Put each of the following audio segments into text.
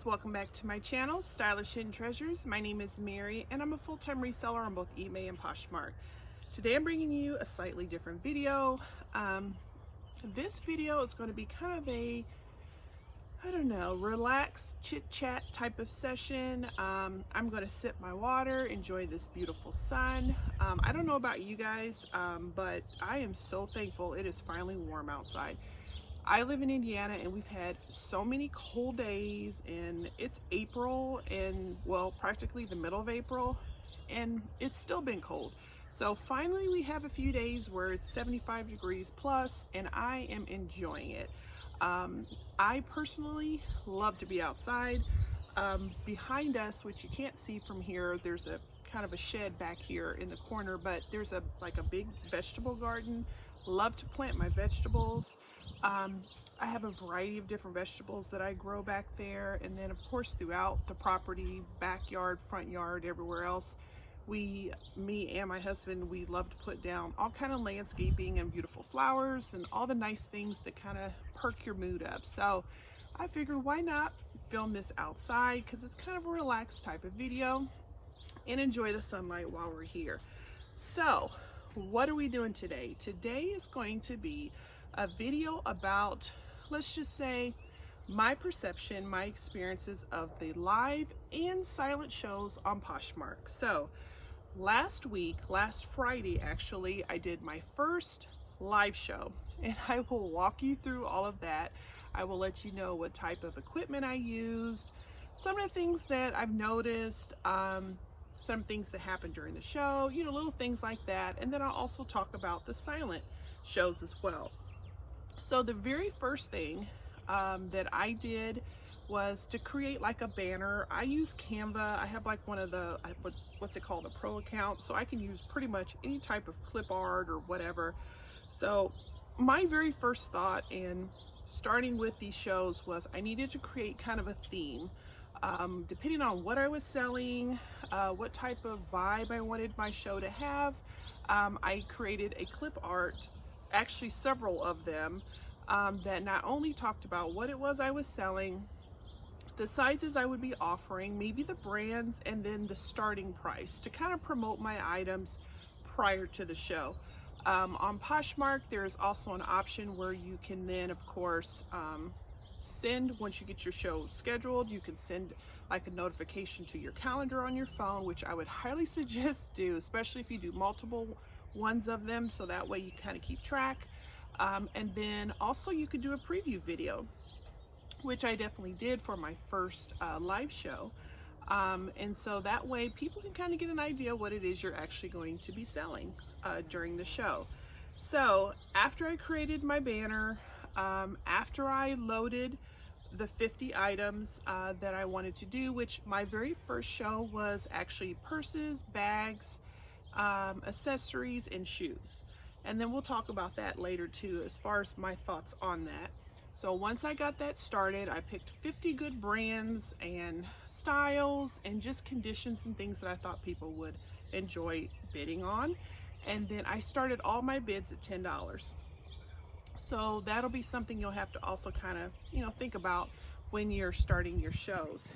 loves, welcome back to my channel, Stylish Hidden Treasures. My name is Mary and I'm a full-time reseller on both Ebay and Poshmark. Today I'm bringing you a slightly different video. This video is going to be kind of a, I don't know, relaxed chit-chat type of session. I'm going to sip my water, enjoy this beautiful sun. I don't know about you guys, but I am so thankful it is finally warm outside. I live in Indiana and we've had so many cold days, and it's April and, well, practically the middle of April, and it's still been cold. So finally we have a few days where it's 75 degrees plus and I am enjoying it. I personally love to be outside. Behind us, which you can't see from here, there's a kind of a shed back here in the corner, but there's like a big vegetable garden. Love to plant my vegetables. I have a variety of different vegetables that I grow back there, and then of course throughout the property, backyard, front yard, everywhere else, me and my husband, we love to put down all kind of landscaping and beautiful flowers and all the nice things that kind of perk your mood up. So I figured, why not film this outside, because it's kind of a relaxed type of video, and enjoy the sunlight while we're here. So what are we doing today? Today is going to be a video about, let's just say, my perception, my experiences of the live and silent shows on Poshmark. So last Friday actually, I did my first live show, and I will walk you through all of that. I will let you know what type of equipment I used, some of the things that I've noticed, some things that happened during the show, you know, little things like that. And then I'll also talk about the silent shows as well. So the very first thing that I did was to create like a banner. I use Canva. I have like one of the, what's it called, the pro account. So I can use pretty much any type of clip art or whatever. So my very first thought in starting with these shows was I needed to create kind of a theme. Depending on what I was selling, what type of vibe I wanted my show to have, I created a clip art, actually several of them, that not only talked about what it was I was selling, the sizes I would be offering, maybe the brands, and then the starting price to kind of promote my items prior to the show. On Poshmark, there's also an option where you can then, of course, send, once you get your show scheduled, you can send like a notification to your calendar on your phone, which I would highly suggest do, especially if you do multiple ones of them, so that way you kind of keep track. And then also you could do a preview video, which I definitely did for my first live show. And so that way people can kind of get an idea what it is you're actually going to be selling during the show. So after I created my banner, after I loaded the 50 items that I wanted to do, which my very first show was actually purses, bags, accessories, and shoes. And then we'll talk about that later too, as far as my thoughts on that. So once I got that started, I picked 50 good brands and styles and just conditions and things that I thought people would enjoy bidding on. And then I started all my bids at $10. So that'll be something you'll have to also kind of, you know, think about when you're starting your shows.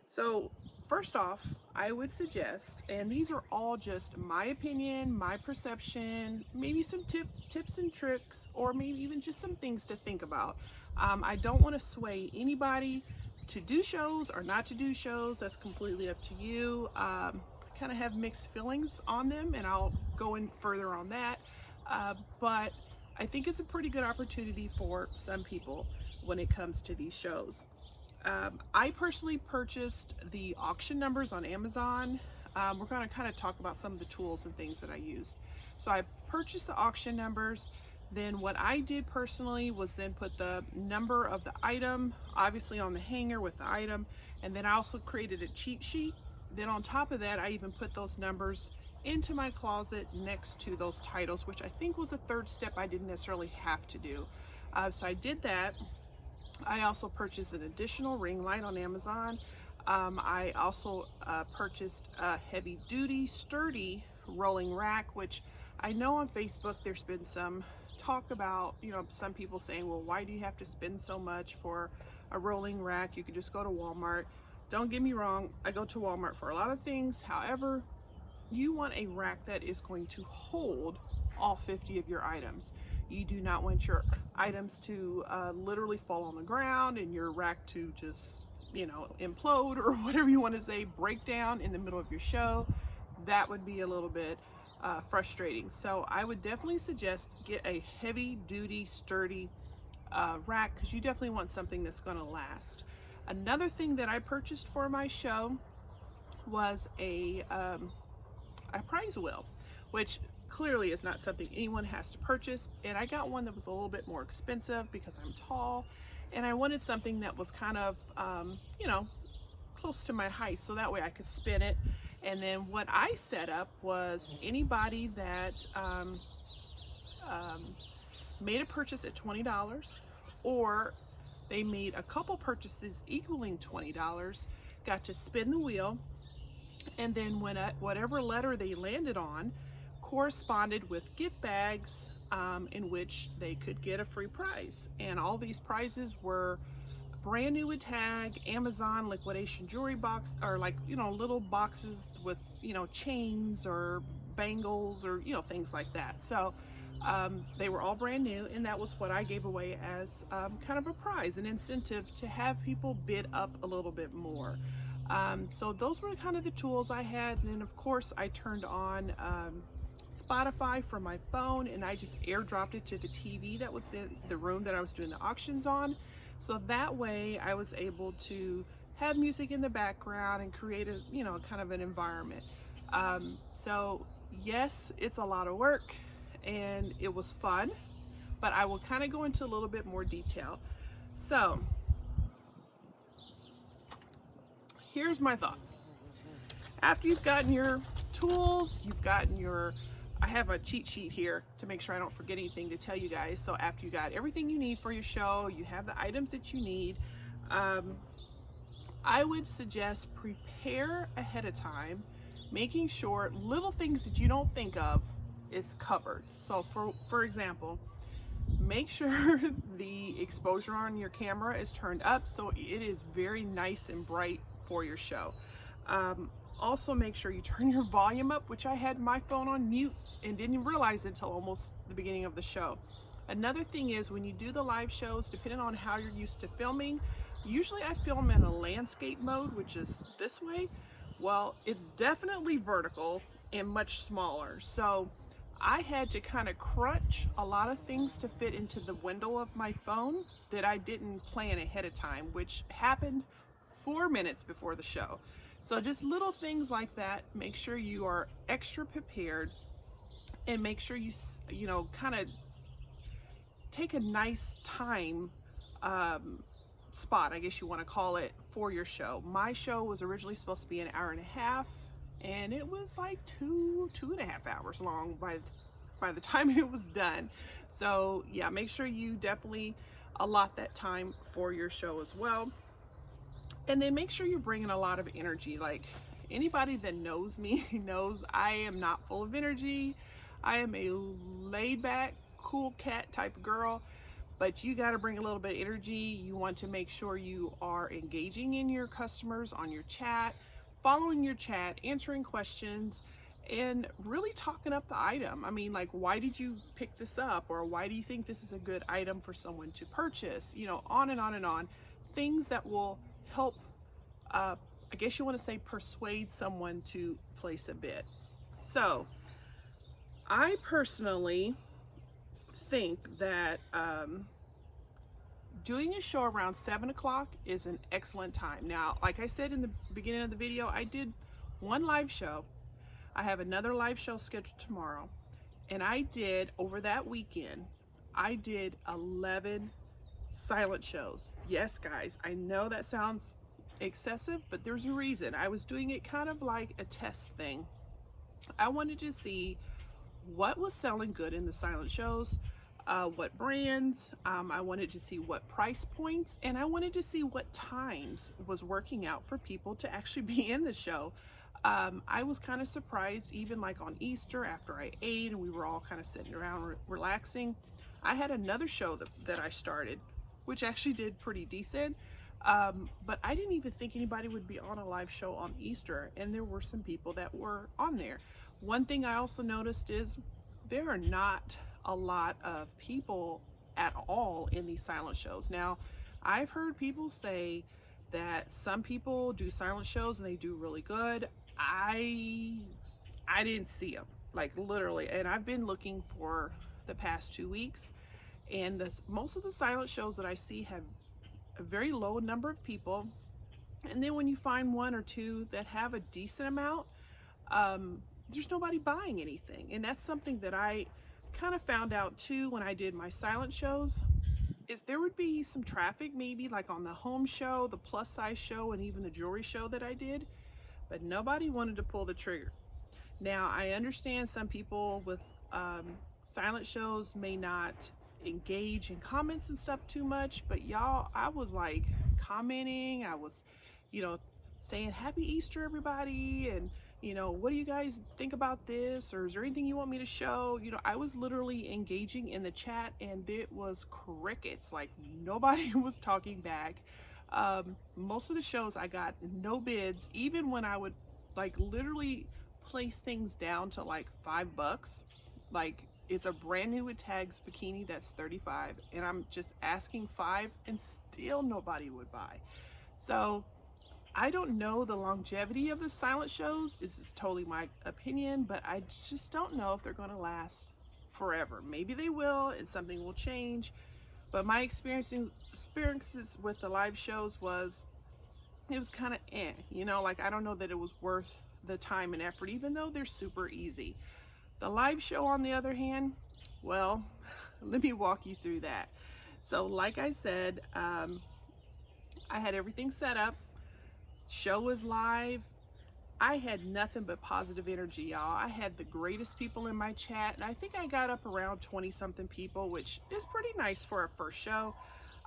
So first off, I would suggest, and these are all just my opinion, my perception, maybe some tips and tricks, or maybe even just some things to think about. I don't want to sway anybody to do shows or not to do shows. That's completely up to you. Kind of have mixed feelings on them, and I'll go in further on that. But I think it's a pretty good opportunity for some people when it comes to these shows. I personally purchased the auction numbers on Amazon. We're going to kind of talk about some of the tools and things that I used. So I purchased the auction numbers. Then what I did personally was then put the number of the item, obviously on the hanger with the item, and then I also created a cheat sheet. Then on top of that, I even put those numbers into my closet next to those titles, which I think was a third step I didn't necessarily have to do. So I did that. I also purchased an additional ring light on Amazon. I also purchased a heavy duty, sturdy rolling rack, which I know on Facebook there's been some talk about, you know, some people saying, well, why do you have to spend so much for a rolling rack? You could just go to Walmart. Don't get me wrong, I go to Walmart for a lot of things. However, you want a rack that is going to hold all 50 of your items. You do not want your items to literally fall on the ground and your rack to just, you know, implode or whatever you want to say, break down in the middle of your show. That would be a little bit frustrating. So I would definitely suggest get a heavy duty, sturdy rack, because you definitely want something that's going to last. Another thing that I purchased for my show was a prize wheel, which clearly is not something anyone has to purchase. And I got one that was a little bit more expensive because I'm tall, and I wanted something that was kind of, you know, close to my height, so that way I could spin it. And then what I set up was anybody that made a purchase at $20, or they made a couple purchases equaling $20, got to spin the wheel, and then when whatever letter they landed on corresponded with gift bags in which they could get a free prize. And all these prizes were brand new with tag, Amazon liquidation jewelry box, or like, you know, little boxes with, you know, chains or bangles or, you know, things like that. So they were all brand new, and that was what I gave away as kind of a prize, an incentive to have people bid up a little bit more. So those were kind of the tools I had. And then of course I turned on Spotify from my phone, and I just airdropped it to the TV that was in the room that I was doing the auctions on. So that way I was able to have music in the background and create a, you know, kind of an environment. So yes, it's a lot of work and it was fun, but I will kind of go into a little bit more detail. So here's my thoughts. After you've gotten your tools, you've gotten your, I have a cheat sheet here to make sure I don't forget anything to tell you guys. So after you got everything you need for your show, you have the items that you need, I would suggest prepare ahead of time, making sure little things that you don't think of is covered. So for example, make sure the exposure on your camera is turned up so it is very nice and bright for your show. Also make sure you turn your volume up, which I had my phone on mute and didn't realize it until almost the beginning of the show. Another thing is, when you do the live shows, depending on how you're used to filming, usually I film in a landscape mode, which is this way. Well, it's definitely vertical and much smaller. So I had to kind of crunch a lot of things to fit into the window of my phone that I didn't plan ahead of time, which happened 4 minutes before the show. So just little things like that. Make sure you are extra prepared, and make sure you know, kind of take a nice time spot, I guess you want to call it, for your show. My show was originally supposed to be an hour and a half, and it was like two and a half hours long by the time it was done. So yeah, make sure you definitely allot that time for your show as well. And then make sure you're bringing a lot of energy. Like, anybody that knows me knows I am not full of energy. I am a laid back, cool cat type of girl, but you got to bring a little bit of energy. You want to make sure you are engaging in your customers on your chat, following your chat, answering questions, and really talking up the item. I mean, like, why did you pick this up? Or why do you think this is a good item for someone to purchase? You know, on and on and on. Things that will help, I guess you want to say, persuade someone to place a bid. So I personally think that doing a show around 7 o'clock is an excellent time. Now, like I said in the beginning of the video, I did one live show. I have another live show scheduled tomorrow, and I did, over that weekend, I did 11 silent shows. Yes, guys, I know that sounds excessive, but there's a reason. I was doing it kind of like a test thing. I wanted to see what was selling good in the silent shows, what brands, I wanted to see what price points, and I wanted to see what times was working out for people to actually be in the show. I was kind of surprised, even like on Easter after I ate and we were all kind of sitting around relaxing. I had another show that I started, which actually did pretty decent. But I didn't even think anybody would be on a live show on Easter, and there were some people that were on there. One thing I also noticed is there are not a lot of people at all in these silent shows. Now, I've heard people say that some people do silent shows and they do really good. I I didn't see them, like literally, and I've been looking for the past 2 weeks, and most of the silent shows that I see have a very low number of people, and then when you find one or two that have a decent amount, there's nobody buying anything. And that's something that I kind of found out too when I did my silent shows, is there would be some traffic maybe like on the home show, the plus size show, and even the jewelry show that I did, but nobody wanted to pull the trigger. Now, I understand some people with silent shows may not engage in comments and stuff too much, but y'all, I was like commenting, I was, you know, saying happy Easter everybody, and what do you guys think about this, or is there anything you want me to show? I was literally engaging in the chat, and it was crickets. Like, nobody was talking back. Most of the shows I got no bids, even when I would like literally place things down to like $5. Like, it's a brand new with tags bikini that's $35, and I'm just asking $5, and still nobody would buy. So I don't know the longevity of the silent shows. This is totally my opinion, but I just don't know if they're going to last forever. Maybe they will and something will change, but my experiences with the live shows it was kind of like, I don't know that it was worth the time and effort, even though they're super easy. The live show, on the other hand, well, let me walk you through that. So like I said, I had everything set up. Show was live. I had nothing but positive energy, y'all. I had the greatest people in my chat, and I think I got up around 20 something people, which is pretty nice for a first show.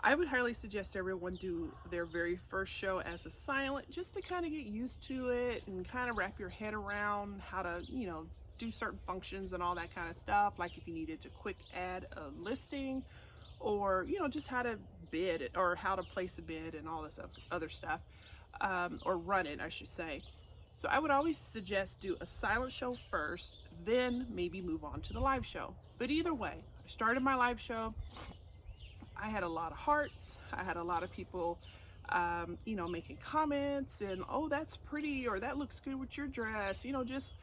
I would highly suggest everyone do their very first show as a silent, just to kind of get used to it and kind of wrap your head around how to, do certain functions and all that kind of stuff. Like if you needed to quick add a listing, or, just how to bid it, or how to place a bid and all this other stuff, or run it, I should say. So I would always suggest do a silent show first, then maybe move on to the live show. But either way, I started my live show. I had a lot of hearts. I had a lot of people, making comments and, oh, that's pretty, or that looks good with your dress, just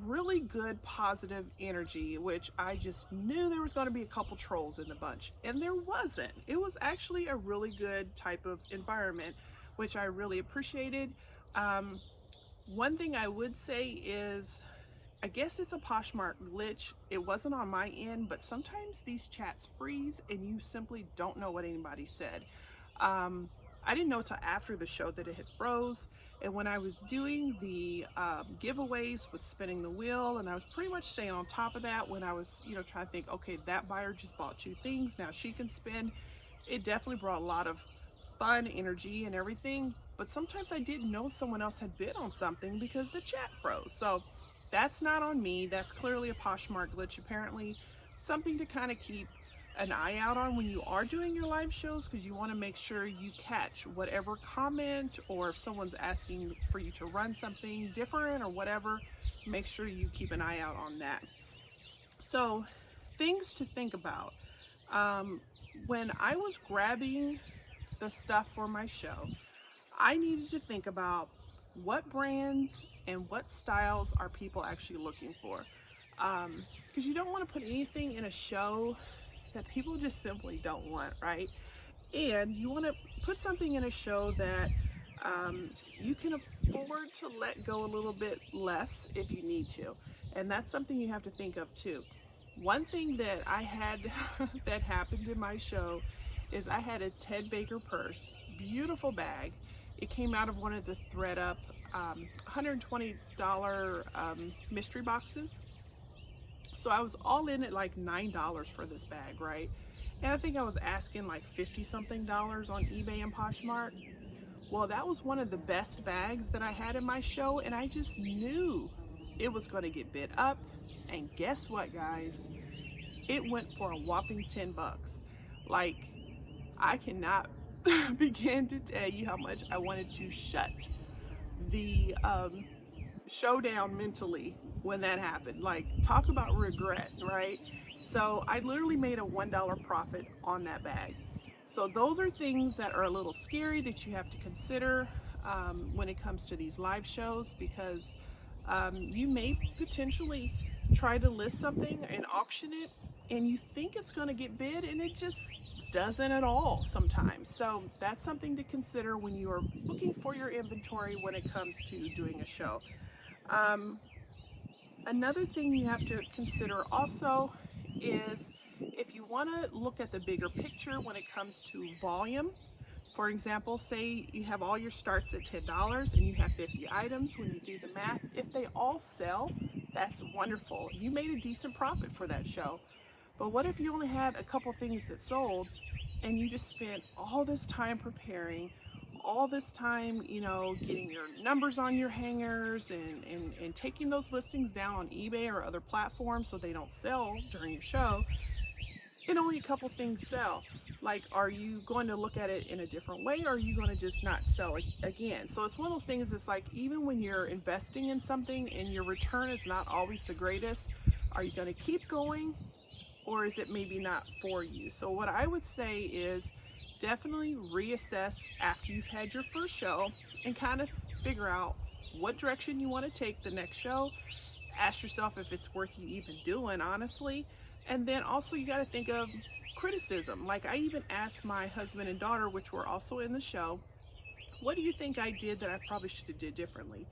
really good positive energy, which I just knew there was going to be a couple trolls in the bunch, and there wasn't. It was actually a really good type of environment, which I really appreciated. One thing I would say is, I guess it's a Poshmark glitch. It wasn't on my end, but sometimes these chats freeze and you simply don't know what anybody said. I didn't know till after the show that it had froze. And when I was doing the giveaways with spinning the wheel, and I was pretty much staying on top of that when I was, trying to think, okay, that buyer just bought 2 things, now she can spin. It definitely brought a lot of fun energy and everything. But sometimes I didn't know someone else had bid on something because the chat froze. So that's not on me. That's clearly a Poshmark glitch, apparently. Something to kind of keep an eye out on when you are doing your live shows, because you want to make sure you catch whatever comment, or if someone's asking for you to run something different or whatever, make sure you keep an eye out on that. So things to think about. When I was grabbing the stuff for my show, I needed to think about what brands and what styles are people actually looking for, because you don't want to put anything in a show that people just simply don't want, right? And you want to put something in a show that you can afford to let go a little bit less if you need to, and that's something you have to think of too. One thing that I had that happened in my show is I had a Ted Baker purse, beautiful bag. It came out of one of the ThredUp $120 mystery boxes. So I was all in at like $9 for this bag, right? And I think I was asking like 50 something dollars on eBay and Poshmark. Well, that was one of the best bags that I had in my show, and I just knew it was going to get bid up. And guess what, guys? It went for a whopping 10 bucks. Like, I cannot begin to tell you how much I wanted to shut the show down mentally when that happened. Like, talk about regret, right? So I literally made a $1 profit on that bag. So those are things that are a little scary that you have to consider when it comes to these live shows, because you may potentially try to list something and auction it, and you think it's going to get bid, and it just doesn't at all sometimes. So that's something to consider when you are looking for your inventory when it comes to doing a show. Another thing you have to consider also is if you want to look at the bigger picture when it comes to volume. For example, say you have all your starts at $10 and you have 50 items. When you do the math, if they all sell, that's wonderful. You made a decent profit for that show. But what if you only had a couple things that sold and you just spent all this time preparing, all this time, you know, getting your numbers on your hangers and taking those listings down on eBay or other platforms so they don't sell during your show, and only a couple things sell? Like, are you going to look at it in a different way, or are you going to just not sell it again? So it's one of those things, it's like, even when you're investing in something and your return is not always the greatest, are you going to keep going, or is it maybe not for you? So what I would say is definitely reassess after you've had your first show and kind of figure out what direction you want to take the next show. Ask yourself if it's worth you even doing, honestly. And then also you got to think of criticism. Like, I even asked my husband and daughter, which were also in the show, what do you think I did that I probably should have did differently?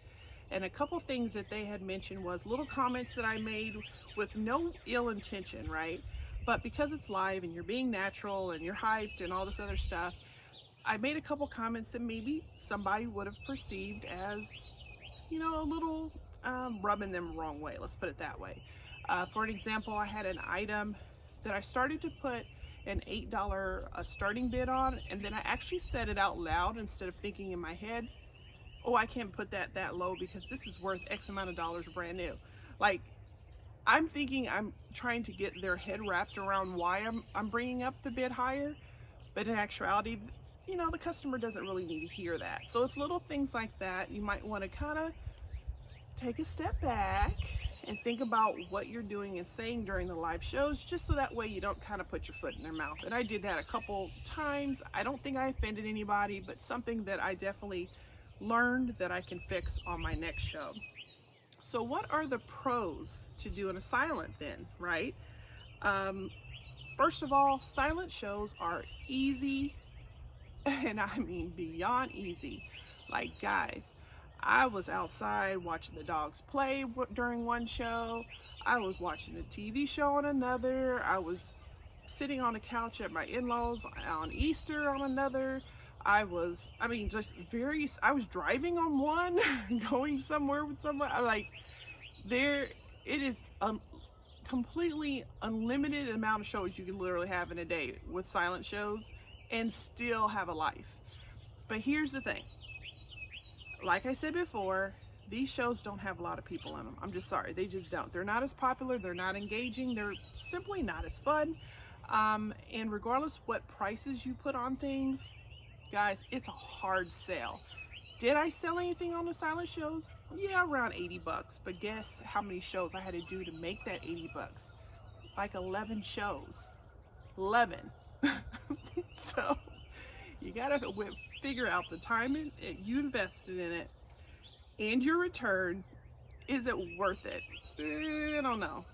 And a couple things that they had mentioned was little comments that I made with no ill intention, right? But because it's live and you're being natural and you're hyped and all this other stuff, I made a couple comments that maybe somebody would have perceived as, you know, a little rubbing them the wrong way. Let's put it that way. For an example, I had an item that I started to put an $8 starting bid on, and then I actually said it out loud instead of thinking in my head, oh, I can't put that low because this is worth X amount of dollars brand new. Like, I'm thinking I'm trying to get their head wrapped around why I'm bringing up the bid higher, but in actuality, you know, the customer doesn't really need to hear that. So it's little things like that. You might want to kind of take a step back and think about what you're doing and saying during the live shows, just so that way you don't kind of put your foot in their mouth. And I did that a couple times. I don't think I offended anybody, but something that I definitely learned that I can fix on my next show. So what are the pros to doing a silent then, right? First of all, silent shows are easy, and I mean beyond easy. Like, guys, I was outside watching the dogs play during one show. I was watching a TV show on another. I was sitting on a couch at my in-laws on Easter on another. I was driving on one, going somewhere with someone. It is a completely unlimited amount of shows you can literally have in a day with silent shows and still have a life. But here's the thing. Like I said before, these shows don't have a lot of people in them. I'm just sorry, they just don't. They're not as popular, they're not engaging, they're simply not as fun. And regardless what prices you put on things, guys, it's a hard sell. Did I sell anything on the silent shows? Yeah, around 80 bucks. But guess how many shows I had to do to make that 80 bucks? Like 11 shows. 11. So you gotta figure out the time you invested in it and your return. Is it worth it? I don't know.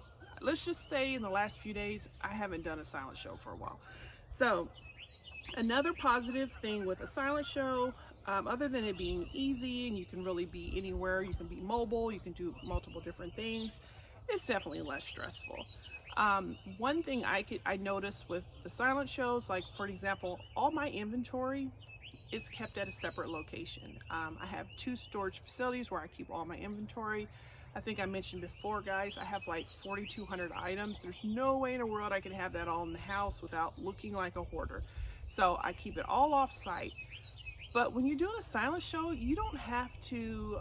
Let's just say in the last few days, I haven't done a silent show for a while. So another positive thing with a silent show, other than it being easy and you can really be anywhere, you can be mobile, you can do multiple different things, it's definitely less stressful. One thing I noticed with the silent shows, like for example, all my inventory is kept at a separate location. I have 2 storage facilities where I keep all my inventory. I think I mentioned before, guys, I have like 4,200 items. There's no way in the world I can have that all in the house without looking like a hoarder. So I keep it all off site. But when you're doing a silent show, you don't have to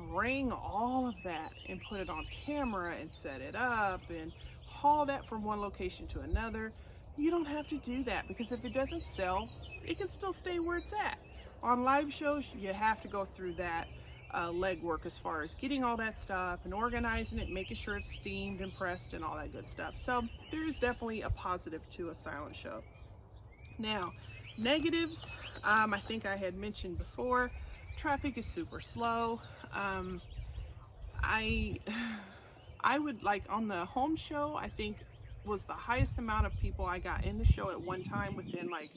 bring all of that and put it on camera and set it up and haul that from one location to another. You don't have to do that, because if it doesn't sell, it can still stay where it's at. On live shows, you have to go through that legwork as far as getting all that stuff and organizing it, making sure it's steamed and pressed and all that good stuff. So there is definitely a positive to a silent show. Now, negatives, I think I had mentioned before, traffic is super slow. I would like on the home show, I think was the highest amount of people I got in the show at one time within like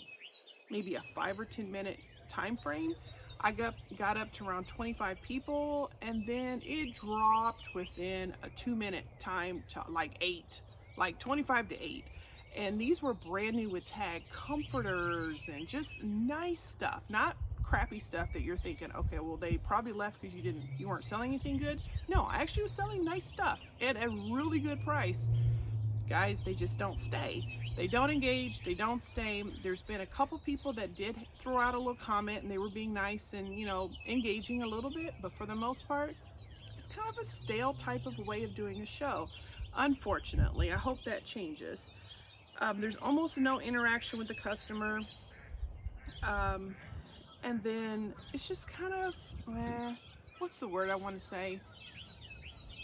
maybe a 5 or 10 minute time frame. I got up to around 25 people, and then it dropped within a 2-minute time to like 8, like 25 to 8. And these were brand new with tag comforters and just nice stuff, not crappy stuff that you're thinking, okay, well, they probably left because you weren't selling anything good. No, I actually was selling nice stuff at a really good price. Guys, they just don't stay. They don't engage, they don't stay. There's been a couple people that did throw out a little comment, and they were being nice and, you know, engaging a little bit, but for the most part, it's kind of a stale type of way of doing a show. Unfortunately, I hope that changes. There's almost no interaction with the customer. And then it's just kind of, what's the word I want to say?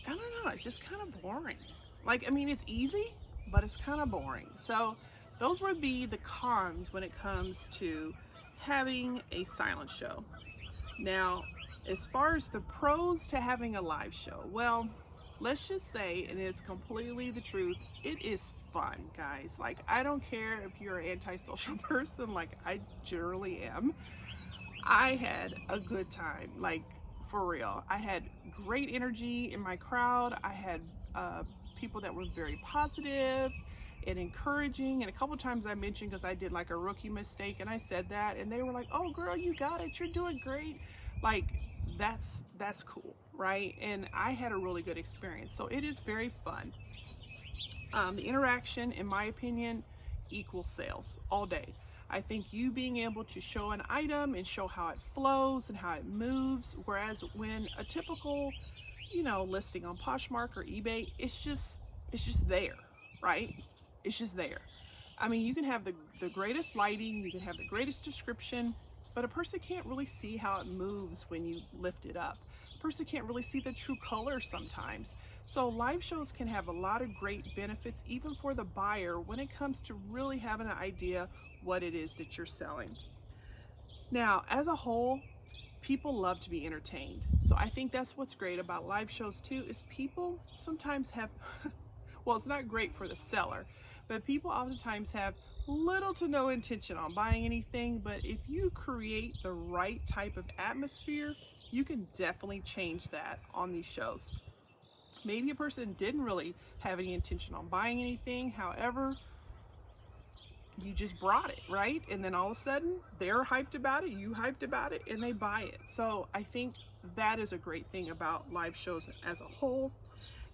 I don't know, it's just kind of boring. Like, I mean, it's easy, but it's kind of boring. So those would be the cons when it comes to having a silent show. Now, as far as the pros to having a live show, well, let's just say, and it's completely the truth, it is fun, guys. Like, I don't care if you're an antisocial person, like I generally am. I had a good time, like, for real. I had great energy in my crowd. I had people that were very positive and encouraging, and a couple times I mentioned, because I did like a rookie mistake and I said that, and they were like, oh girl, you got it, you're doing great. Like, that's cool, right? And I had a really good experience, so it is very fun. The interaction, in my opinion, equals sales all day. I think you being able to show an item and show how it flows and how it moves, whereas when a typical, you know, listing on Poshmark or eBay, it's just there, right? It's just there. I mean, you can have the greatest lighting, you can have the greatest description, but a person can't really see how it moves when you lift it up. A person can't really see the true color sometimes. So live shows can have a lot of great benefits, even for the buyer, when it comes to really having an idea what it is that you're selling. Now, as a whole, people love to be entertained. So I think that's what's great about live shows too, is people sometimes have, well, it's not great for the seller, but people oftentimes have little to no intention on buying anything. But if you create the right type of atmosphere, you can definitely change that on these shows. Maybe a person didn't really have any intention on buying anything, however, you just brought it, right? And then all of a sudden they're hyped about it, you hyped about it, and they buy it. So I think that is a great thing about live shows as a whole.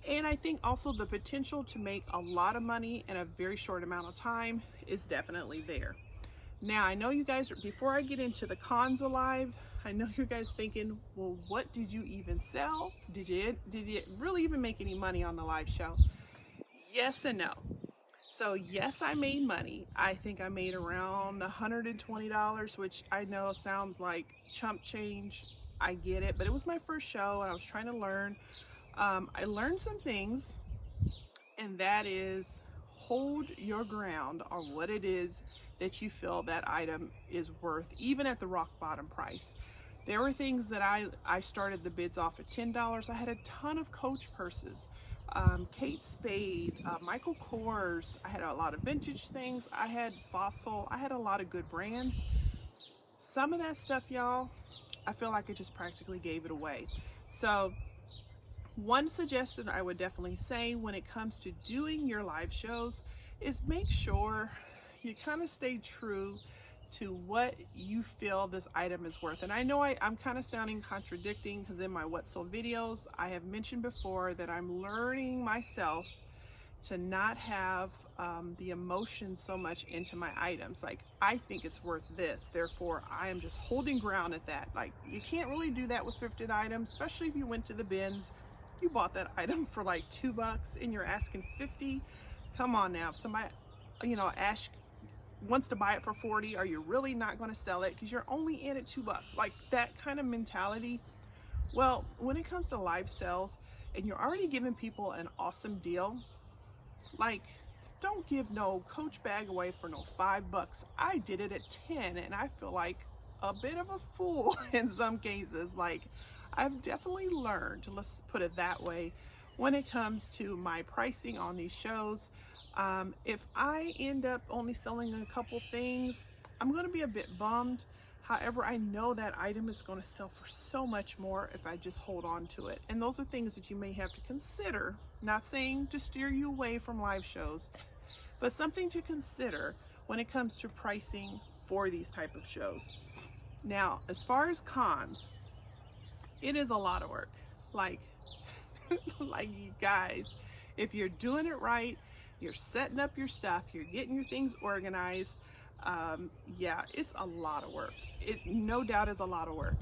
And I think also the potential to make a lot of money in a very short amount of time is definitely there. Now, I know you guys, before I get into the cons of live, I know you guys thinking, well, what did you even sell? Did you really even make any money on the live show? Yes and no. So yes, I made money. I think I made around $120, which I know sounds like chump change. I get it, but it was my first show and I was trying to learn. I learned some things, and that is hold your ground on what it is that you feel that item is worth, even at the rock bottom price. There were things that I started the bids off at $10. I had a ton of Coach purses, Kate Spade, Michael Kors. I had a lot of vintage things. I had Fossil. I had a lot of good brands. Some of that stuff, y'all, I feel like I just practically gave it away. So one suggestion I would definitely say when it comes to doing your live shows is make sure you kind of stay true to what you feel this item is worth. And I know I'm kind of sounding contradicting, because in my What Sold videos, I have mentioned before that I'm learning myself to not have the emotion so much into my items. Like, I think it's worth this, therefore I am just holding ground at that. Like, you can't really do that with thrifted items, especially if you went to the bins, you bought that item for like $2 and you're asking 50. Come on now, if somebody, you know, wants to buy it for 40, are you really not going to sell it because you're only in at $2? Like, that kind of mentality. Well, when it comes to live sales and you're already giving people an awesome deal, like, don't give no Coach bag away for no $5. I did it at 10 and I feel like a bit of a fool in some cases. Like, I've definitely learned, let's put it that way, when it comes to my pricing on these shows. If I end up only selling a couple things, I'm going to be a bit bummed. However, I know that item is going to sell for so much more if I just hold on to it. And those are things that you may have to consider. Not saying to steer you away from live shows, but something to consider when it comes to pricing for these type of shows. Now, as far as cons, it is a lot of work. Like, like, you guys, if you're doing it right, you're setting up your stuff, you're getting your things organized, yeah, it's a lot of work. It no doubt is a lot of work.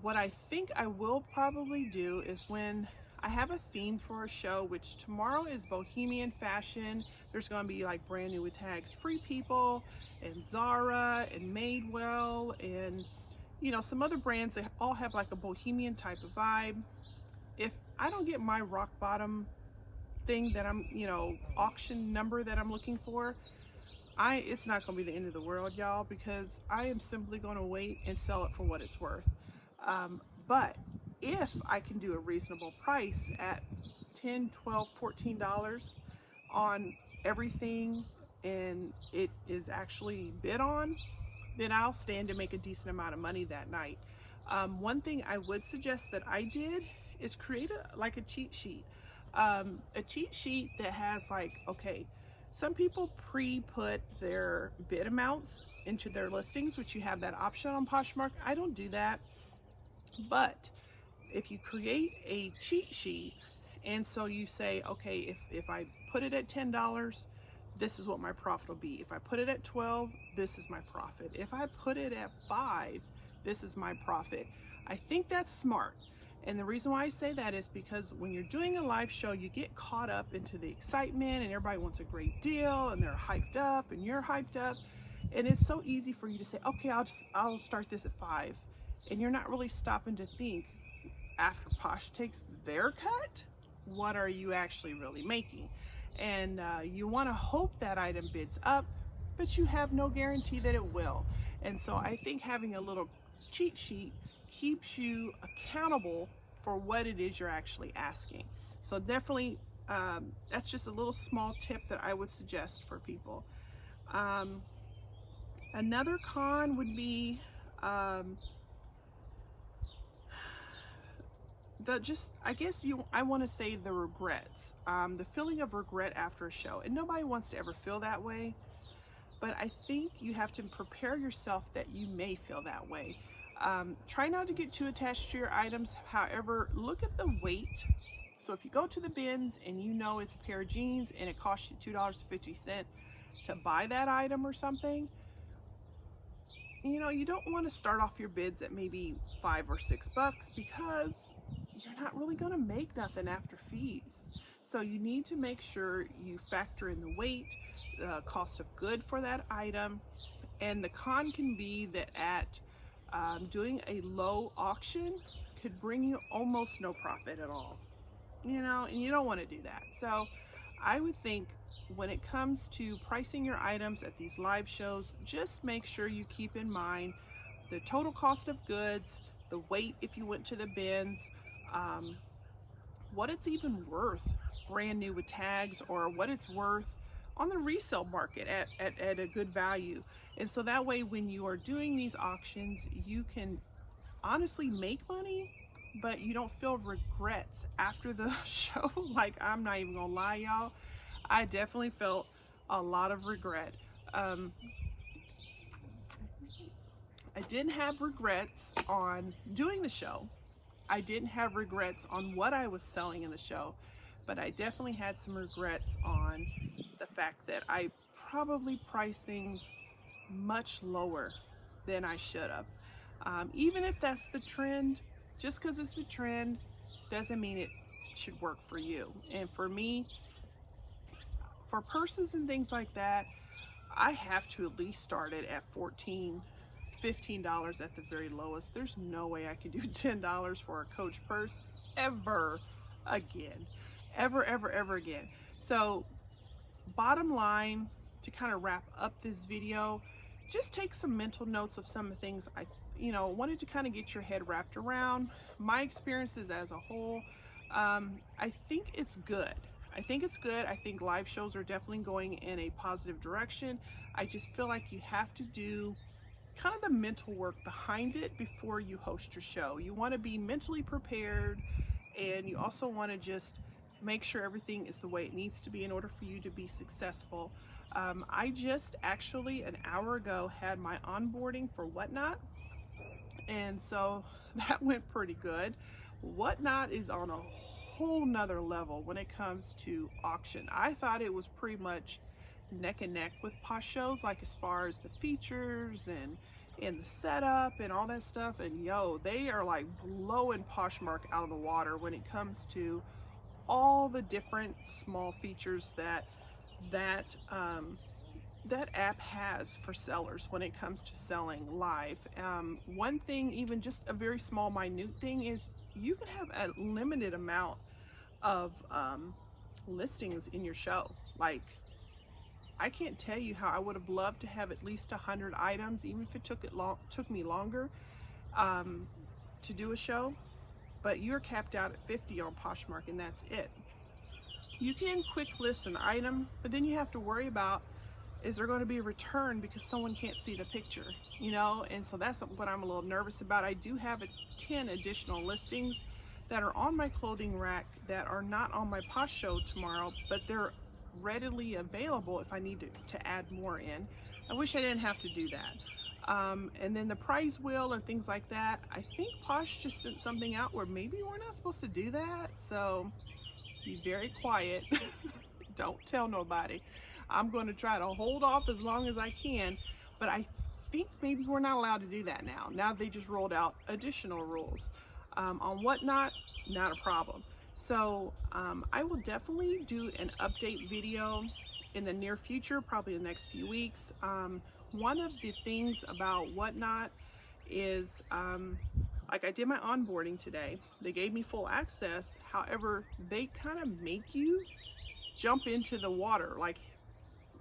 What I think I will probably do is, when I have a theme for a show, which tomorrow is Bohemian Fashion, there's going to be like Brand New with Tags Free People and Zara and Madewell and, you know, some other brands that all have like a bohemian type of vibe. If I don't get my rock bottom thing that I'm, you know, auction number that I'm looking for, it's not going to be the end of the world, y'all, because I am simply going to wait and sell it for what it's worth. But if I can do a reasonable price at $10, $12, $14 on everything, and it is actually bid on, then I'll stand to make a decent amount of money that night. One thing I would suggest that I did is create like a cheat sheet. A cheat sheet that has like, okay, some people pre-put their bid amounts into their listings, which you have that option on Poshmark. I don't do that. But if you create a cheat sheet, and so you say, okay, if I put it at $10, this is what my profit will be. If I put it at 12, this is my profit. If I put it at 5, this is my profit. I think that's smart. And the reason why I say that is because when you're doing a live show, you get caught up into the excitement and everybody wants a great deal and they're hyped up and you're hyped up. And it's so easy for you to say, okay, I'll start this at 5. And you're not really stopping to think, after Posh takes their cut, what are you actually really making? And you want to hope that item bids up, but you have no guarantee that it will. And so I think having a little cheat sheet keeps you accountable for what it is you're actually asking. So definitely, that's just a little small tip that I would suggest for people. Another con would be I want to say the regrets, the feeling of regret after a show. And nobody wants to ever feel that way, but I think you have to prepare yourself that you may feel that way. Try not to get too attached to your items. However, look at the weight. So if you go to the bins and you know it's a pair of jeans and it costs you $2.50 to buy that item or something, you know, you don't want to start off your bids at maybe $5 or $6 because you're not really going to make nothing after fees. So you need to make sure you factor in the weight, the cost of good for that item. And the con can be that at doing a low auction could bring you almost no profit at all, you know, and you don't want to do that. So I would think when it comes to pricing your items at these live shows, just make sure you keep in mind the total cost of goods, the weight if you went to the bins, what it's even worth brand new with tags, or what it's worth on the resale market at a good value. And so that way, when you are doing these auctions, you can honestly make money, but you don't feel regrets after the show. Like, I'm not even gonna lie, y'all, I definitely felt a lot of regret. I didn't have regrets on doing the show. I didn't have regrets on what I was selling in the show. but I definitely had some regrets on the fact that I probably priced things much lower than I should have. Even if that's the trend, just because it's the trend doesn't mean it should work for you. And for me, for purses and things like that, I have to at least start it at $14, $15 at the very lowest. There's no way I can do $10 for a Coach purse ever again. Ever again. So bottom line, to kind of wrap up this video, just take some mental notes of some of the things I wanted to kind of get your head wrapped around. My experiences as a whole, I think it's good. I think live shows are definitely going in a positive direction. I just feel like you have to do kind of the mental work behind it before you host your show. You want to be mentally prepared, and you also want to just make sure everything is the way it needs to be in order for you to be successful. I just actually an hour ago had my onboarding for Whatnot, and so that went pretty good. Whatnot is on a whole nother level when it comes to auction. I thought it was pretty much neck and neck with Posh shows, like as far as the features and the setup and all that stuff, and they are like blowing Poshmark out of the water when it comes to all the different small features that app has for sellers when it comes to selling live. One thing, even just a very small minute thing, is you can have a limited amount of listings in your show. Like, I can't tell you how I would have loved to have at least 100 items, even if it took me longer to do a show, but you're capped out at 50 on Poshmark, and that's it. You can quick list an item, but then you have to worry about, is there going to be a return because someone can't see the picture, and so that's what I'm a little nervous about. I do have 10 additional listings that are on my clothing rack that are not on my Posh show tomorrow, but they're readily available if I need to add more in. I wish I didn't have to do that. And then the prize wheel and things like that, I think Posh just sent something out where maybe we're not supposed to do that, so be very quiet. Don't tell nobody. I'm going to try to hold off as long as I can, but I think maybe we're not allowed to do that now they just rolled out additional rules. On Whatnot, not a problem. So I will definitely do an update video in the near future, probably the next few weeks. One of the things about Whatnot is, like, I did my onboarding today. They gave me full access. However, they kind of make you jump into the water, like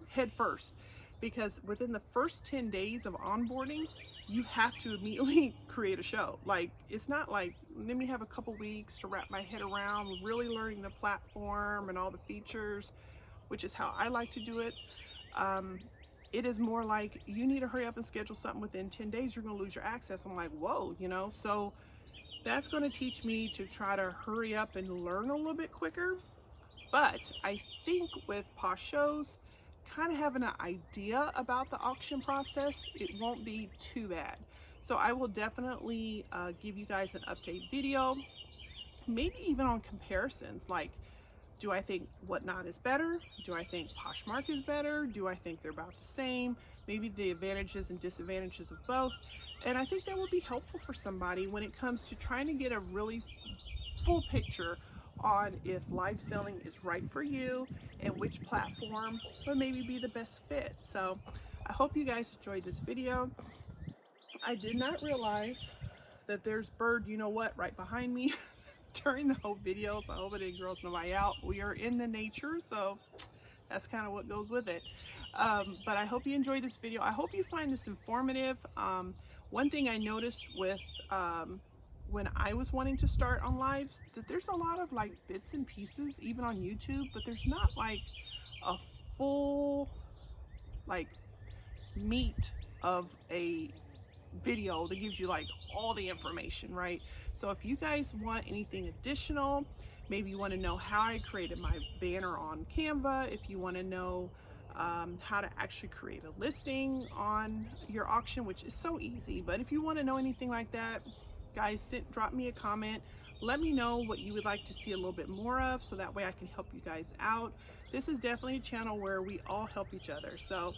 head first, because within the first 10 days of onboarding, you have to immediately create a show. Like, it's not like, let me have a couple weeks to wrap my head around really learning the platform and all the features, which is how I like to do it. It is more like, you need to hurry up and schedule something within 10 days, you're gonna lose your access. I'm like, whoa, so that's gonna teach me to try to hurry up and learn a little bit quicker. But I think with Posh shows, kind of having an idea about the auction process, it won't be too bad. So I will definitely give you guys an update video, maybe even on comparisons. Like, do I think Whatnot is better? Do I think Poshmark is better? Do I think they're about the same? Maybe the advantages and disadvantages of both. And I think that would be helpful for somebody when it comes to trying to get a really full picture on if live selling is right for you and which platform would maybe be the best fit. So I hope you guys enjoyed this video. I did not realize that there's bird right behind me during the whole video, so I hope it didn't gross nobody out. We are in the nature, so that's kind of what goes with it. But I hope you enjoyed this video. I hope you find this informative. One thing I noticed with when I was wanting to start on lives, that there's a lot of like bits and pieces even on YouTube, but there's not like a full like meat of a video that gives you like all the information, right? So if you guys want anything additional, maybe you want to know how I created my banner on Canva, if you want to know how to actually create a listing on your auction, which is so easy, but if you want to know anything like that, guys, drop me a comment. Let me know what you would like to see a little bit more of, so that way I can help you guys out. This is definitely a channel where we all help each other. So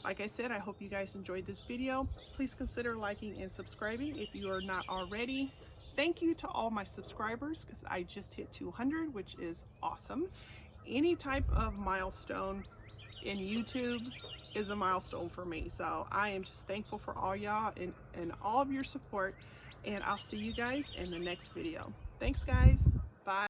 like I said, I hope you guys enjoyed this video. Please consider liking and subscribing if you are not already. Thank you to all my subscribers, because I just hit 200, which is awesome. Any type of milestone in YouTube is a milestone for me. So I am just thankful for all y'all and all of your support. And I'll see you guys in the next video. Thanks, guys. Bye.